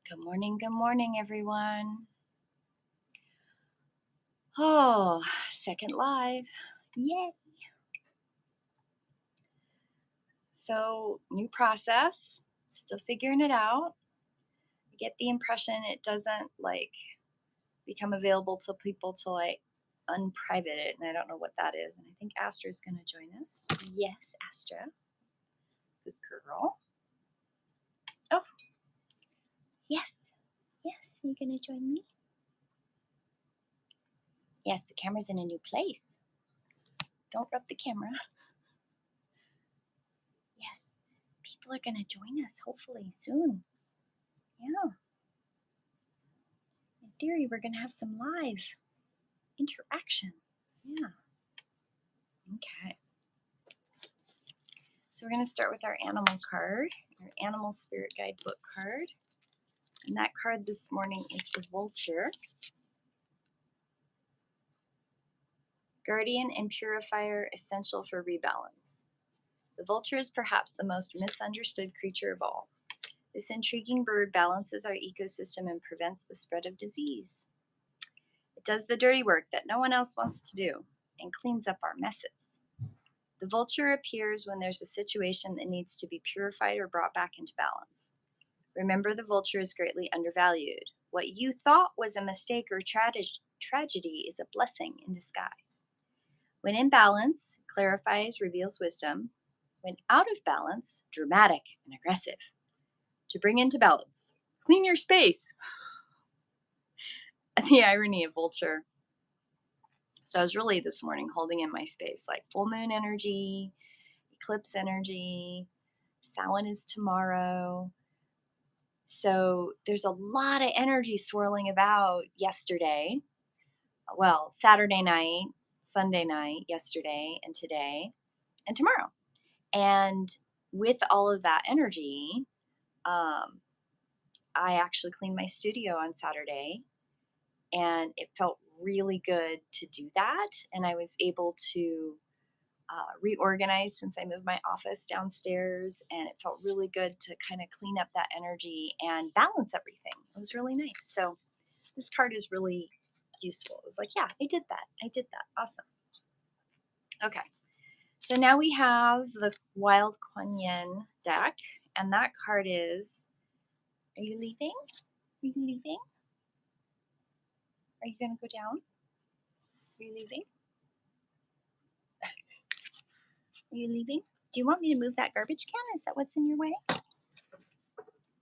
Good morning, everyone. Oh, second live. Yay. So, new process, still figuring it out. I get the impression it doesn't become available to people to unprivate it, and I don't know what that is. And I think Astra's going to join us. Yes, Astra. Good girl. Oh, yes. Yes, are you going to join me? Yes, the camera's in a new place. Don't rub the camera. Yes, people are going to join us hopefully soon. Yeah. In theory, we're going to have some live interaction. Yeah. Okay. So we're going to start with our animal card, our animal spirit guide book card. And that card this morning is the vulture. Guardian and purifier, essential for rebalance. The vulture is perhaps the most misunderstood creature of all. This intriguing bird balances our ecosystem and prevents the spread of disease. It does the dirty work that no one else wants to do and cleans up our messes. The vulture appears when there's a situation that needs to be purified or brought back into balance. Remember, the vulture is greatly undervalued. What you thought was a mistake or tragedy is a blessing in disguise. When in balance, clarifies, reveals wisdom. When out of balance, dramatic and aggressive. To bring into balance, clean your space. The irony of vulture. So I was really this morning holding in my space like full moon energy, eclipse energy, Samhain is tomorrow. So there's a lot of energy swirling about yesterday. Well, Saturday night, Sunday night, yesterday, and today, and tomorrow. And with all of that energy, I actually cleaned my studio on Saturday, and it felt really good to do that. And I was able to reorganized since I moved my office downstairs, and it felt really good to kind of clean up that energy and balance everything. It was really nice. So this card is really useful. It was like, yeah, I did that. I did that. Awesome. Okay. So now we have the Wild Kuan Yin deck, and that card is, are you leaving? Are you leaving? Are you going to go down? Are you leaving? Are you leaving? Do you want me to move that garbage can? Is that what's in your way? There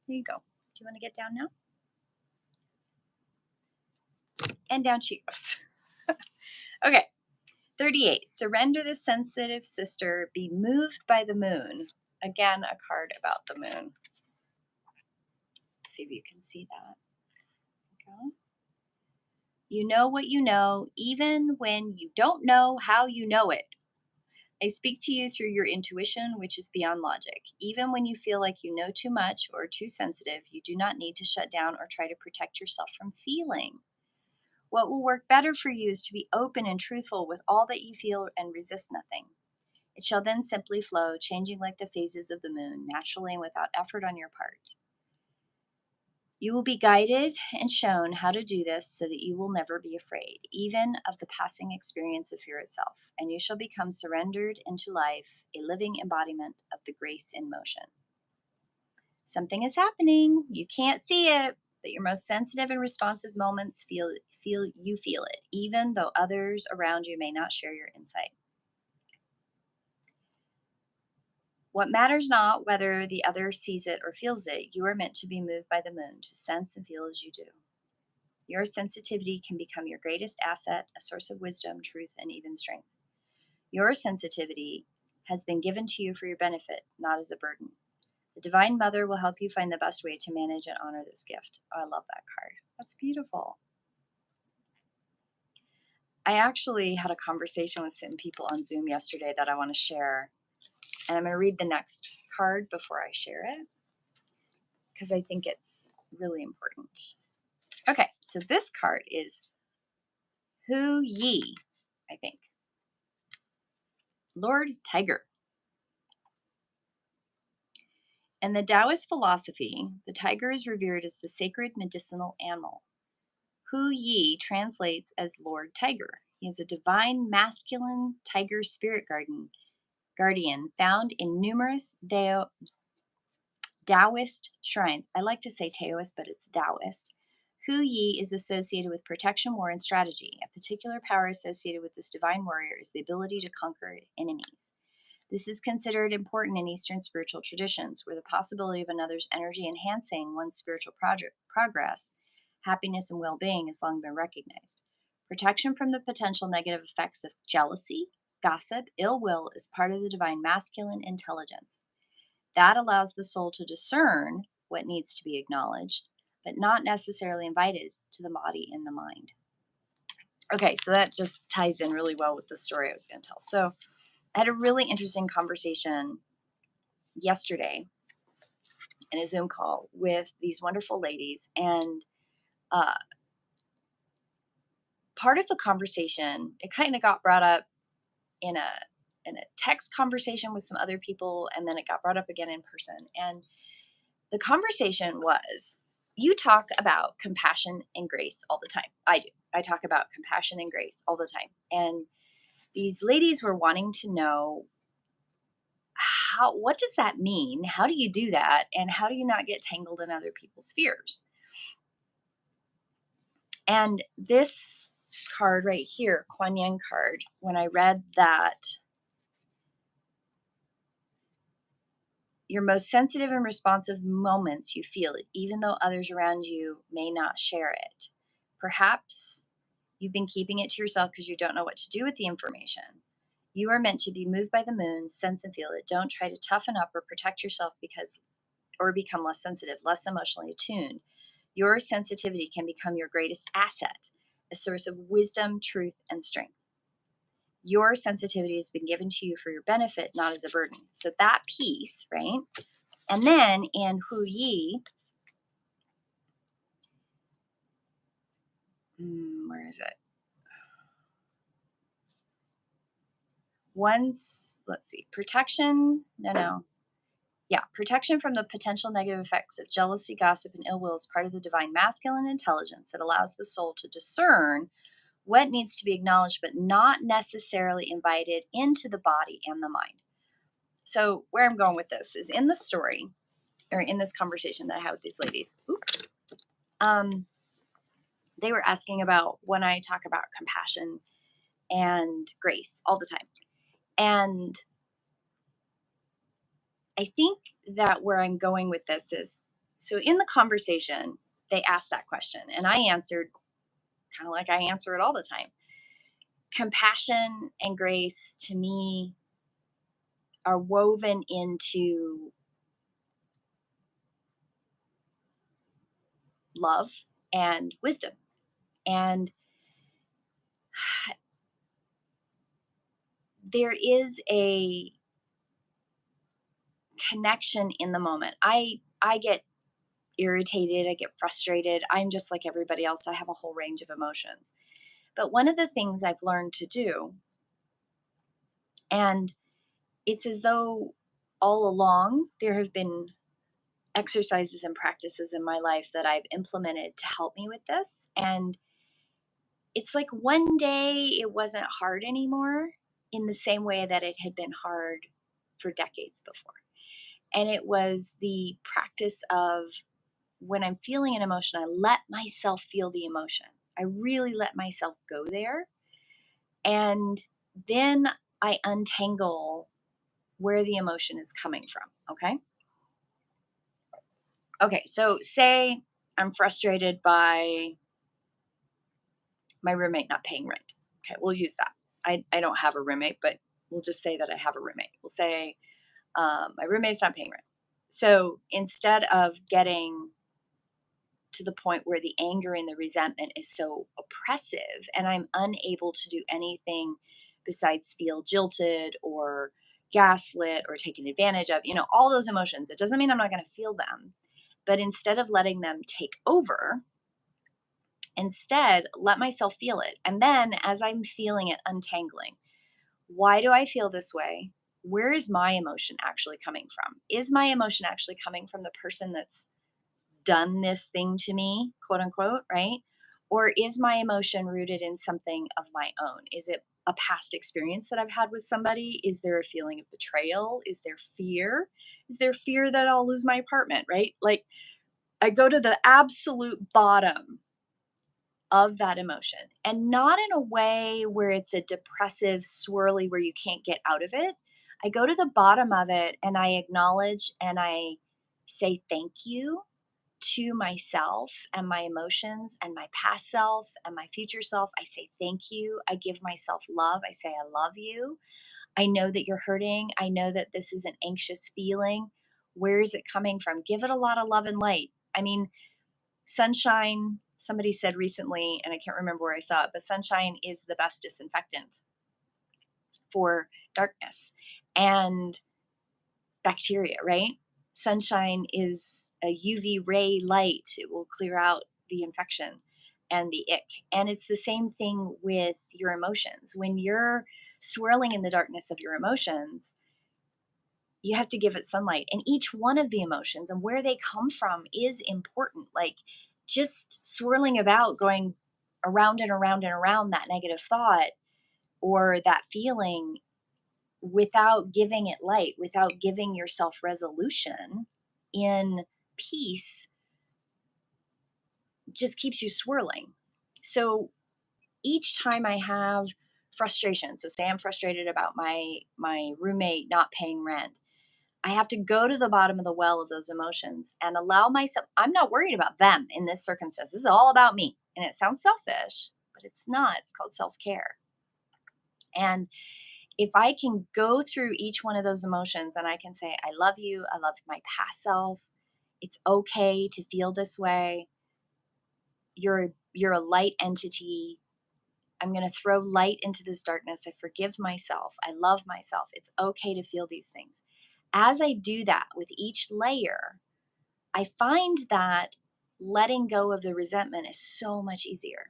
you go. Do you want to get down now? And down she goes. Okay. 38. Surrender the sensitive sister. Be moved by the moon. Again, a card about the moon. Let's see if you can see that. Okay. You know what you know, even when you don't know how you know it. I speak to you through your intuition, which is beyond logic. Even when you feel like you know too much or too sensitive, you do not need to shut down or try to protect yourself from feeling. What will work better for you is to be open and truthful with all that you feel and resist nothing. It shall then simply flow, changing like the phases of the moon, naturally and without effort on your part. You will be guided and shown how to do this so that you will never be afraid, even of the passing experience of fear itself, and you shall become surrendered into life, a living embodiment of the grace in motion. Something is happening. You can't see it, but your most sensitive and responsive moments feel it, even though others around you may not share your insight. What matters not whether the other sees it or feels it, you are meant to be moved by the moon, to sense and feel as you do. Your sensitivity can become your greatest asset, a source of wisdom, truth, and even strength. Your sensitivity has been given to you for your benefit, not as a burden. The Divine Mother will help you find the best way to manage and honor this gift. Oh, I love that card. That's beautiful. I actually had a conversation with some people on Zoom yesterday that I want to share. And I'm going to read the next card before I share it, because I think it's really important. Okay, so this card is Hu Yi, I think. Lord Tiger. In the Taoist philosophy, the tiger is revered as the sacred medicinal animal. Hu Yi translates as Lord Tiger. He is a divine masculine tiger spirit guardian found in numerous Taoist shrines. I like to say Taoist, but it's Taoist. Hu Yi is associated with protection, war, and strategy. A particular power associated with this divine warrior is the ability to conquer enemies. This is considered important in Eastern spiritual traditions, where the possibility of another's energy enhancing one's spiritual progress, happiness, and well being has long been recognized. Protection from the potential negative effects of jealousy, gossip, ill will is part of the divine masculine intelligence. That allows the soul to discern what needs to be acknowledged, but not necessarily invited to the body and the mind. Okay, so that just ties in really well with the story I was going to tell. So I had a really interesting conversation yesterday in a Zoom call with these wonderful ladies. And uh, part of the conversation, it kind of got brought up in a text conversation with some other people, and then it got brought up again in person. And the conversation was, you talk about compassion and grace all the time. I do. I talk about compassion and grace all the time. And these ladies were wanting to know, what does that mean? How do you do that? And how do you not get tangled in other people's fears? And this card right here, Kuan Yin card, when I read that, your most sensitive and responsive moments, you feel it, even though others around you may not share it. Perhaps you've been keeping it to yourself because you don't know what to do with the information. You are meant to be moved by the moon, sense and feel it. Don't try to toughen up or protect yourself or become less sensitive, less emotionally attuned. Your sensitivity can become your greatest asset, a source of wisdom, truth, and strength. Your sensitivity has been given to you for your benefit, not as a burden. So that piece, right? And then in Hu Yi, where is it? Let's see, protection. No. Yeah, protection from the potential negative effects of jealousy, gossip, and ill will is part of the divine masculine intelligence that allows the soul to discern what needs to be acknowledged, but not necessarily invited into the body and the mind. So, where I'm going with this is in the story, or in this conversation that I had with these ladies. They were asking about when I talk about compassion and grace all the time. And I think that where I'm going with this is, so in the conversation, they asked that question, and I answered kind of like I answer it all the time. Compassion and grace to me are woven into love and wisdom. And there is a connection in the moment. I get irritated, I get frustrated. I'm just like everybody else. I have a whole range of emotions. But one of the things I've learned to do, and it's as though all along there have been exercises and practices in my life that I've implemented to help me with this. And it's like one day it wasn't hard anymore in the same way that it had been hard for decades before. And it was the practice of, when I'm feeling an emotion, I let myself feel the emotion. I really let myself go there. And then I untangle where the emotion is coming from. Okay. Okay. So, say I'm frustrated by my roommate not paying rent. Okay. We'll use that. I don't have a roommate, but we'll just say that I have a roommate. We'll say my roommate's not paying rent. So, instead of getting to the point where the anger and the resentment is so oppressive and I'm unable to do anything besides feel jilted or gaslit or taken advantage of, all those emotions. It doesn't mean I'm not going to feel them, but instead of letting them take over, instead let myself feel it. And then as I'm feeling it untangling, why do I feel this way? where is my emotion actually coming from? Is my emotion actually coming from the person that's done this thing to me, quote unquote, right? Or is my emotion rooted in something of my own? Is it a past experience that I've had with somebody? Is there a feeling of betrayal? Is there fear? Is there fear that I'll lose my apartment, right? Like, I go to the absolute bottom of that emotion, and not in a way where it's a depressive swirly where you can't get out of it. I go to the bottom of it and I acknowledge and I say thank you to myself and my emotions and my past self and my future self. I say thank you. I give myself love. I say I love you. I know that you're hurting. I know that this is an anxious feeling. Where is it coming from? Give it a lot of love and light. I mean, sunshine, somebody said recently, and I can't remember where I saw it, but sunshine is the best disinfectant for darkness and bacteria, right? Sunshine is a UV ray light. It will clear out the infection and the ick. And it's the same thing with your emotions. When you're swirling in the darkness of your emotions, you have to give it sunlight. And each one of the emotions and where they come from is important. Like, just swirling about, going around and around and around that negative thought or that feeling without giving it light, without giving yourself resolution in peace, just keeps you swirling. So each time I have frustration, so say I'm frustrated about my roommate not paying rent, I have to go to the bottom of the well of those emotions and allow myself. I'm not worried about them in this circumstance. This is all about me. And it sounds selfish, but it's not. It's called self-care. And if I can go through each one of those emotions and I can say, I love you, I love my past self, it's okay to feel this way. You're a light entity. I'm going to throw light into this darkness. I forgive myself. I love myself. It's okay to feel these things. As I do that with each layer, I find that letting go of the resentment is so much easier.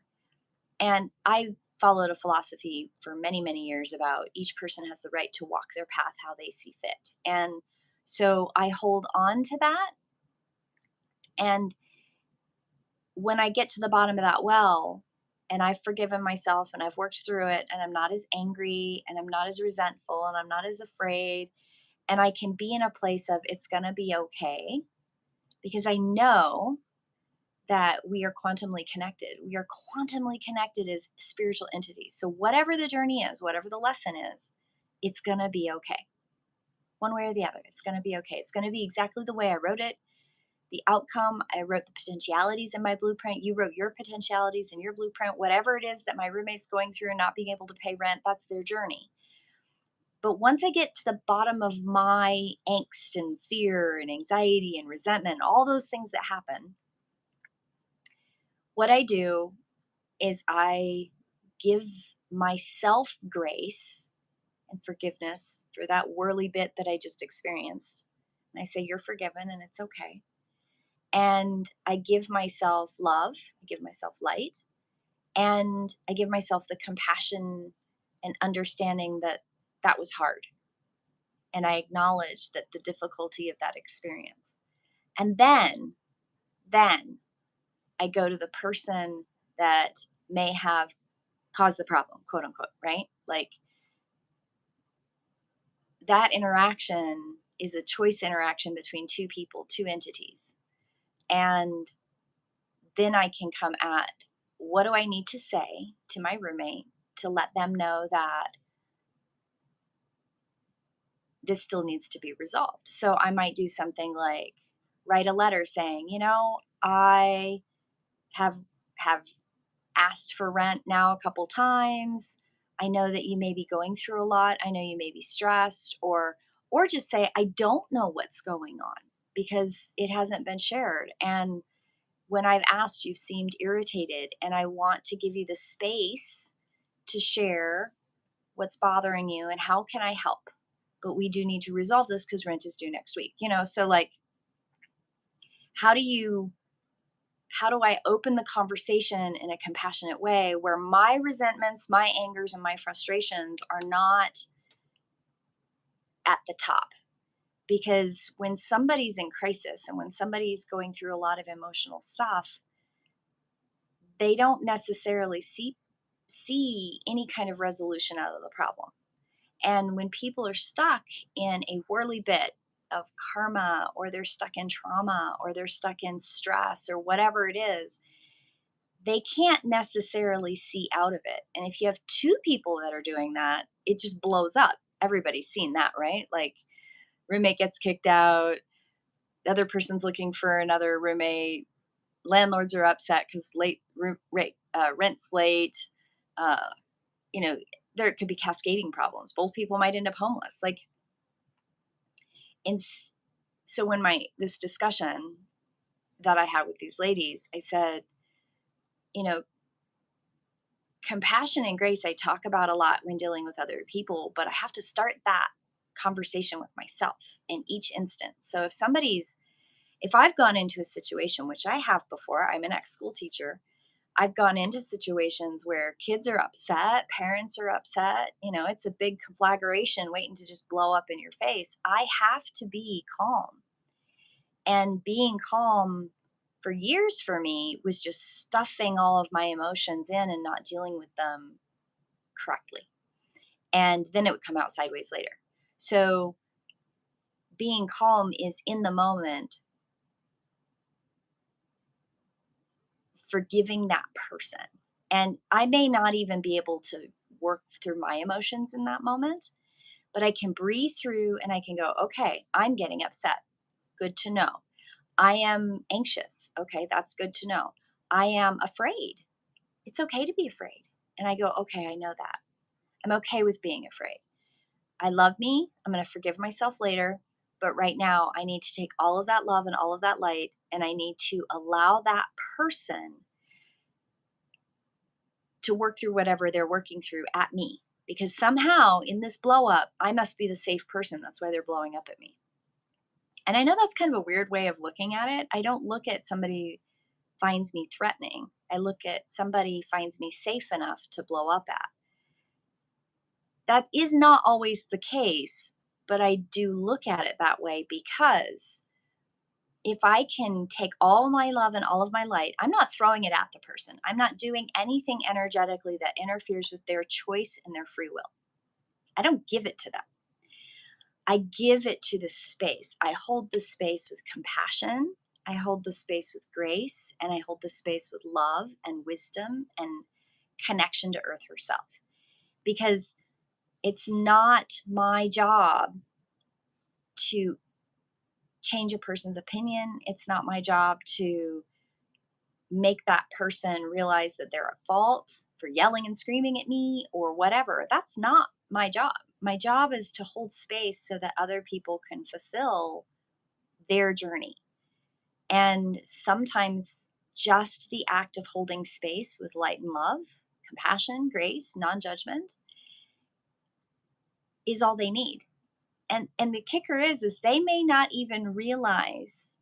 And I've followed a philosophy for many, many years about each person has the right to walk their path how they see fit. And so I hold on to that. And when I get to the bottom of that well, and I've forgiven myself and I've worked through it, and I'm not as angry and I'm not as resentful and I'm not as afraid, and I can be in a place of it's going to be okay because I know that we are quantumly connected. We are quantumly connected as spiritual entities. So, whatever the journey is, whatever the lesson is, it's going to be okay. One way or the other, it's going to be okay. It's going to be exactly the way I wrote it. The outcome, I wrote the potentialities in my blueprint. You wrote your potentialities in your blueprint. Whatever it is that my roommate's going through and not being able to pay rent, that's their journey. But once I get to the bottom of my angst and fear and anxiety and resentment, all those things that happen, what I do is I give myself grace and forgiveness for that whirly bit that I just experienced. And I say, you're forgiven and it's okay. And I give myself love, I give myself light, and I give myself the compassion and understanding that that was hard. And I acknowledge that the difficulty of that experience. And then I go to the person that may have caused the problem, quote unquote, right? Like, that interaction is a choice interaction between two people, two entities. And then I can come at, what do I need to say to my roommate to let them know that this still needs to be resolved? So I might do something like write a letter saying, I have have asked for rent now a couple times. I know that you may be going through a lot. I know you may be stressed, or just say I don't know what's going on because it hasn't been shared, and when I've asked, you've seemed irritated, and I want to give you the space to share what's bothering you and how can I help. But we do need to resolve this because rent is due next week. So like, how do you how do I open the conversation in a compassionate way where my resentments, my angers, and my frustrations are not at the top. Because when somebody's in crisis and when somebody's going through a lot of emotional stuff, they don't necessarily see any kind of resolution out of the problem. And when people are stuck in a whirly bit of karma, or they're stuck in trauma, or they're stuck in stress, or whatever it is, they can't necessarily see out of it. And if you have two people that are doing that, it just blows up. Everybody's seen that, right? Like, roommate gets kicked out, the other person's looking for another roommate, landlords are upset because rent's late. Uh, you know, there could be cascading problems. Both people might end up homeless. Like, and so when this discussion that I had with these ladies, I said, you know, compassion and grace I talk about a lot when dealing with other people, but I have to start that conversation with myself in each instance. So if I've gone into a situation, which I have before, I'm an ex-school teacher, I've gone into situations where kids are upset, parents are upset, it's a big conflagration waiting to just blow up in your face. I have to be calm. And being calm for years for me was just stuffing all of my emotions in and not dealing with them correctly. And then it would come out sideways later. So being calm is in the moment, forgiving that person. And I may not even be able to work through my emotions in that moment, but I can breathe through and I can go, okay, I'm getting upset. Good to know. I am anxious. Okay, that's good to know. I am afraid. It's okay to be afraid. And I go, okay, I know that. I'm okay with being afraid. I love me. I'm going to forgive myself later. But right now, I need to take all of that love and all of that light, and I need to allow that person to work through whatever they're working through at me. Because somehow in this blow up, I must be the safe person. That's why they're blowing up at me. And I know that's kind of a weird way of looking at it. I don't look at somebody finds me threatening. I look at somebody finds me safe enough to blow up at. That is not always the case, but I do look at it that way because if I can take all my love and all of my light, I'm not throwing it at the person. I'm not doing anything energetically that interferes with their choice and their free will. I don't give it to them. I give it to the space. I hold the space with compassion. I hold the space with grace, and I hold the space with love and wisdom and connection to Earth herself. Because it's not my job to change a person's opinion. It's not my job to make that person realize that they're at fault for yelling and screaming at me or whatever. That's not my job. My job is to hold space so that other people can fulfill their journey. And sometimes just the act of holding space with light and love, compassion, grace, non-judgment is all they need. And the kicker is they may not even realize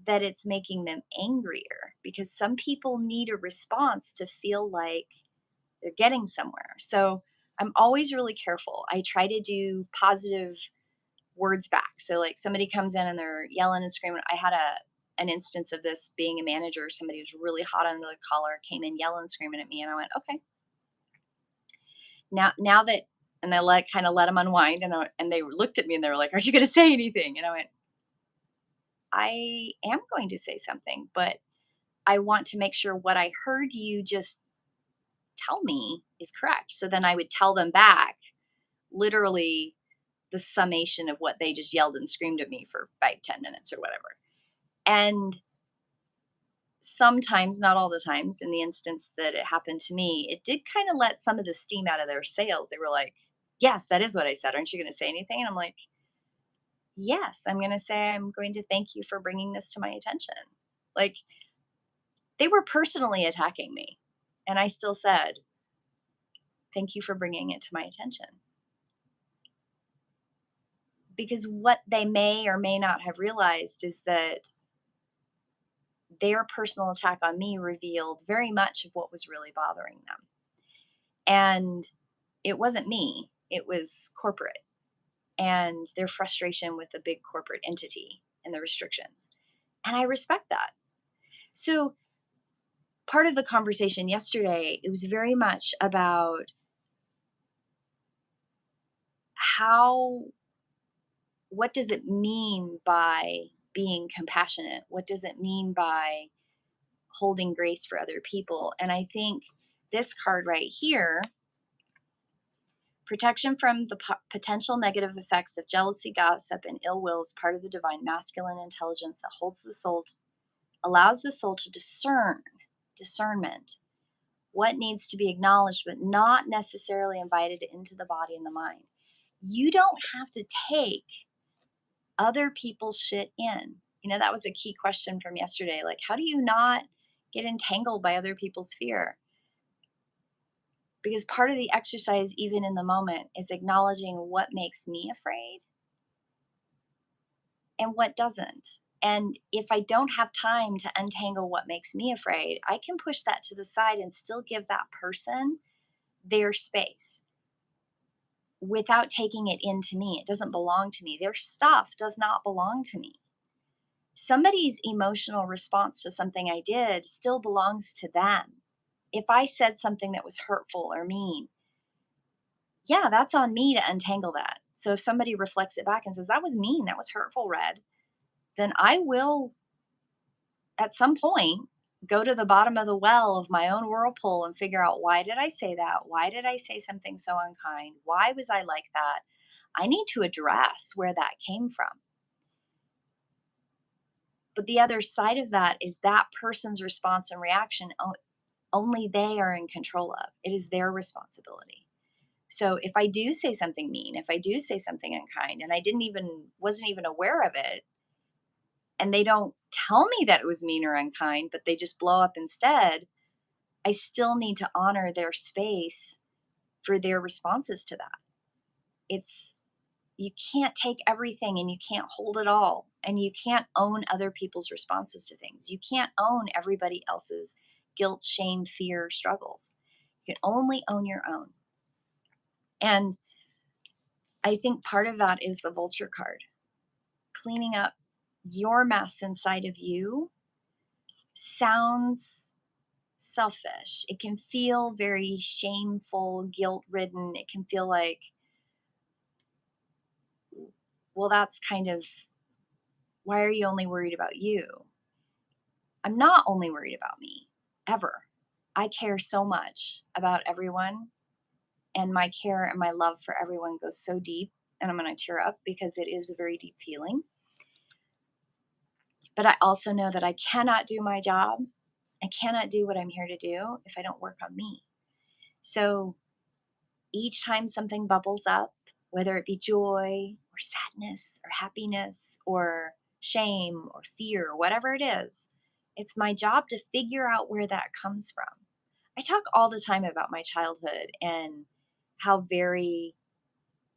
that it's making them angrier, because some people need a response to feel like they're getting somewhere. So I'm always really careful. I try to do positive words back. So like somebody comes in and they're yelling and screaming. I had an instance of this being a manager. Somebody was really hot on the collar, came in yelling and screaming at me, and I went, okay. Now that, and I kind of let them unwind, and they looked at me and they were like, "Aren't you going to say anything?" And I went, "I am going to say something, but I want to make sure what I heard you just tell me is correct." So then I would tell them back, literally the summation of what they just yelled and screamed at me for 5-10 minutes or whatever. And sometimes, not all the times, in the instance that it happened to me, it did kind of let some of the steam out of their sails. They were like, "Yes, that is what I said. Aren't you going to say anything?" And I'm like, "Yes, I'm going to say I'm going to thank you for bringing this to my attention." Like, they were personally attacking me. And I still said, "Thank you for bringing it to my attention." Because what they may or may not have realized is that their personal attack on me revealed very much of what was really bothering them. And it wasn't me, it was corporate. and their frustration with the big corporate entity and the restrictions. And I respect that. So, part of the conversation yesterday, it was very much about how, what does it mean by being compassionate? What does it mean by holding grace for other people? And I think this card right here, protection from the potential negative effects of jealousy, gossip, and ill will, is part of the divine masculine intelligence that holds the soul, allows the soul to discernment, what needs to be acknowledged, but not necessarily invited into the body and the mind. You don't have to take other people's shit in. That was a key question from yesterday. Like, how do you not get entangled by other people's fear? Because part of the exercise, even in the moment, is acknowledging what makes me afraid and what doesn't. And if I don't have time to untangle what makes me afraid, I can push that to the side and still give that person their space without taking it into me. It doesn't belong to me. Their stuff does not belong to me. Somebody's emotional response to something I did still belongs to them. If I said something that was hurtful or mean, yeah, that's on me to untangle that. So if somebody reflects it back and says, that was mean, that was hurtful, Red, then I will, at some point, go to the bottom of the well of my own whirlpool and figure out, why did I say that? Why did I say something so unkind? Why was I like that? I need to address where that came from. But the other side of that is that person's response and reaction, only they are in control of. It is their responsibility. So if I do say something mean, if I do say something unkind, and I wasn't even aware of it, and they don't tell me that it was mean or unkind, but they just blow up instead, I still need to honor their space for their responses to that. You can't take everything and you can't hold it all, and you can't own other people's responses to things. You can't own everybody else's guilt, shame, fear, struggles. You can only own your own. And I think part of that is the vulture card. Cleaning up your mess inside of you sounds selfish. It can feel very shameful, guilt-ridden. It can feel like, well, that's kind of, why are you only worried about you? I'm not only worried about me, ever. I care so much about everyone, and my care and my love for everyone goes so deep, and I'm going to tear up because it is a very deep feeling. But I also know that I cannot do my job. I cannot do what I'm here to do if I don't work on me. So each time something bubbles up, whether it be joy or sadness or happiness or shame or fear, or whatever it is, it's my job to figure out where that comes from. I talk all the time about my childhood and how very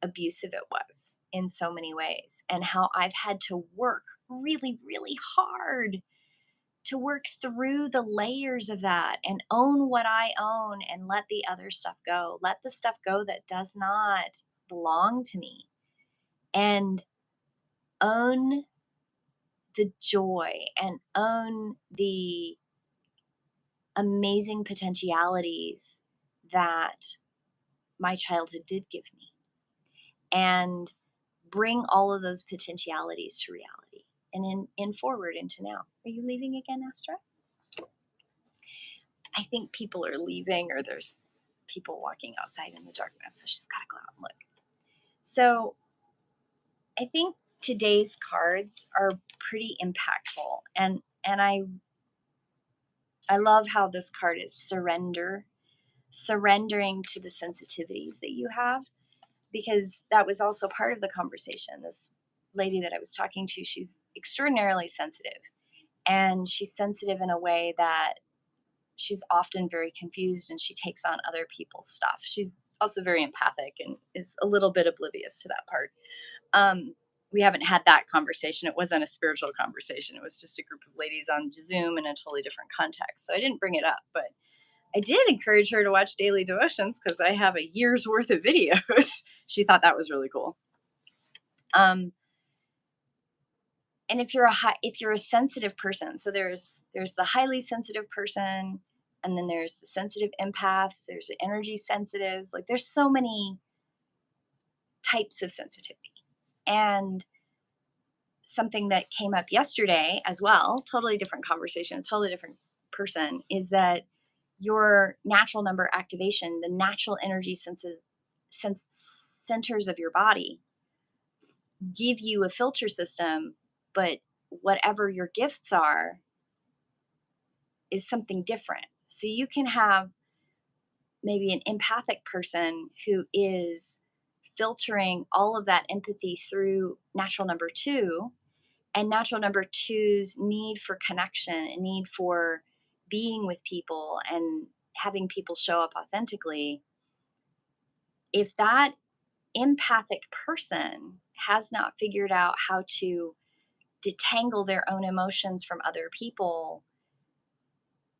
abusive it was in so many ways, and how I've had to work really, really hard to work through the layers of that and own what I own and let the other stuff go. Let the stuff go that does not belong to me, and own the joy and own the amazing potentialities that my childhood did give me, and bring all of those potentialities to reality and in forward into now. Are you leaving again, Astra? I think people are leaving, or there's people walking outside in the darkness, so she's got to go out and look. So I think today's cards are pretty impactful, and I love how this card is surrendering to the sensitivities that you have, because that was also part of the conversation. This lady that I was talking to, she's extraordinarily sensitive, and she's sensitive in a way that she's often very confused, and she takes on other people's stuff. She's also very empathic and is a little bit oblivious to that part. We haven't had that conversation. It wasn't a spiritual conversation. It was just a group of ladies on Zoom in a totally different context. So I didn't bring it up, but I did encourage her to watch daily devotions because I have a year's worth of videos. She thought that was really cool. And if you're a sensitive person, so there's the highly sensitive person, and then there's the sensitive empaths, there's the energy sensitives. Like there's so many types of sensitivity. And something that came up yesterday as well, totally different conversation, totally different person, is that your natural number activation, the natural energy centers of your body give you a filter system, but whatever your gifts are is something different. So you can have maybe an empathic person who is filtering all of that empathy through natural number two, and natural number two's need for connection and need for being with people and having people show up authentically. If that empathic person has not figured out how to detangle their own emotions from other people,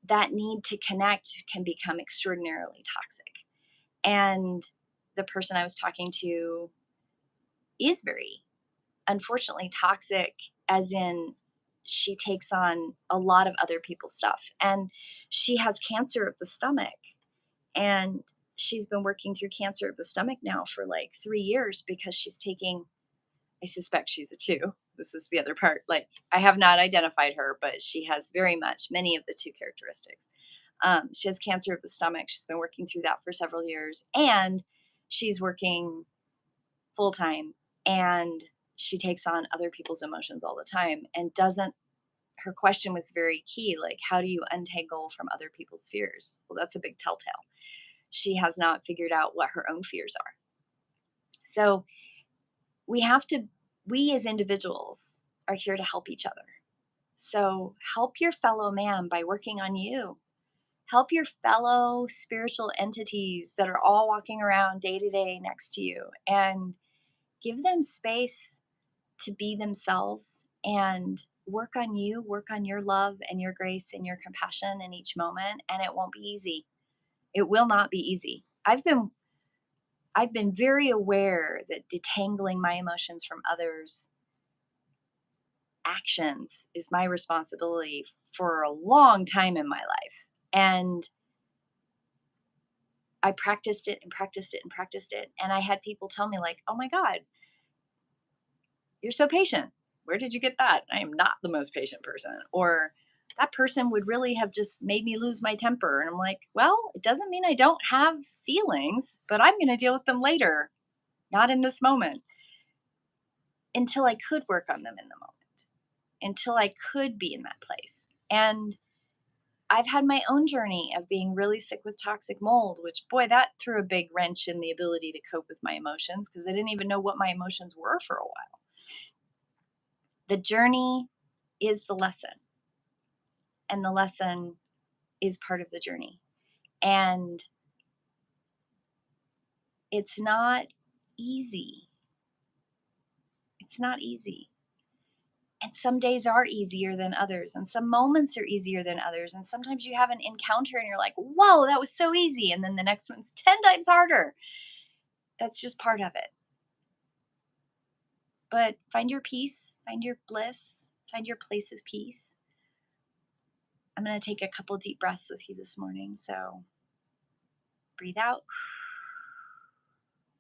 that need to connect can become extraordinarily toxic. And the person I was talking to is very, unfortunately, toxic, as in she takes on a lot of other people's stuff. And she has cancer of the stomach. And she's been working through cancer of the stomach now for like 3 years because she's taking, I suspect she's a two. This is the other part. Like, I have not identified her, but she has very much many of the two characteristics. She has cancer of the stomach. She's been working through that for several years. And she's working full time, and she takes on other people's emotions all the time and doesn't. Her question was very key, like, how do you untangle from other people's fears? Well, that's a big telltale. She has not figured out what her own fears are. So we have to, we as individuals are here to help each other. So help your fellow man by working on you. Help your fellow spiritual entities that are all walking around day to day next to you, and give them space to be themselves and work on you, work on your love and your grace and your compassion in each moment. And it won't be easy. It will not be easy. I've been very aware that detangling my emotions from others' actions is my responsibility for a long time in my life. And I practiced it and practiced it and practiced it. And I had people tell me, like, oh my God, you're so patient. Where did you get that? I am not the most patient person. Or that person would really have just made me lose my temper. And I'm like, well, it doesn't mean I don't have feelings, but I'm going to deal with them later, not in this moment, until I could work on them in the moment, until I could be in that place. And I've had my own journey of being really sick with toxic mold, which, boy, that threw a big wrench in the ability to cope with my emotions because I didn't even know what my emotions were for a while. The journey is the lesson, and the lesson is part of the journey. And it's not easy. It's not easy. And some days are easier than others, and some moments are easier than others. And sometimes you have an encounter and you're like, whoa, that was so easy. And then the next one's 10 times harder. That's just part of it. But find your peace, find your bliss, find your place of peace. I'm going to take a couple deep breaths with you this morning. So breathe out.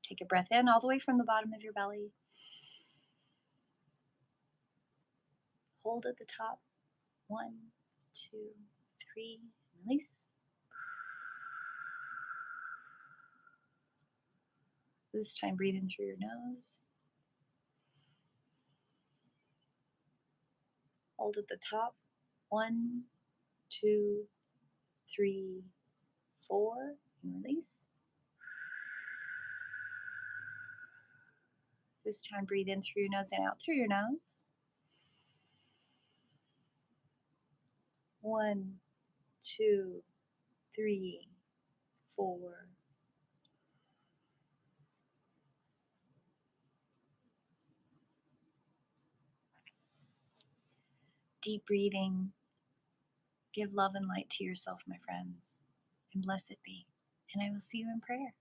Take a breath in all the way from the bottom of your belly. Hold at the top. 1, 2, 3. Release. This time, breathe in through your nose. Hold at the top. 1, 2, 3, 4. And release. This time, breathe in through your nose and out through your nose. 1, 2, 3, 4. Deep breathing. Give love and light to yourself, my friends, and blessed be. And I will see you in prayer.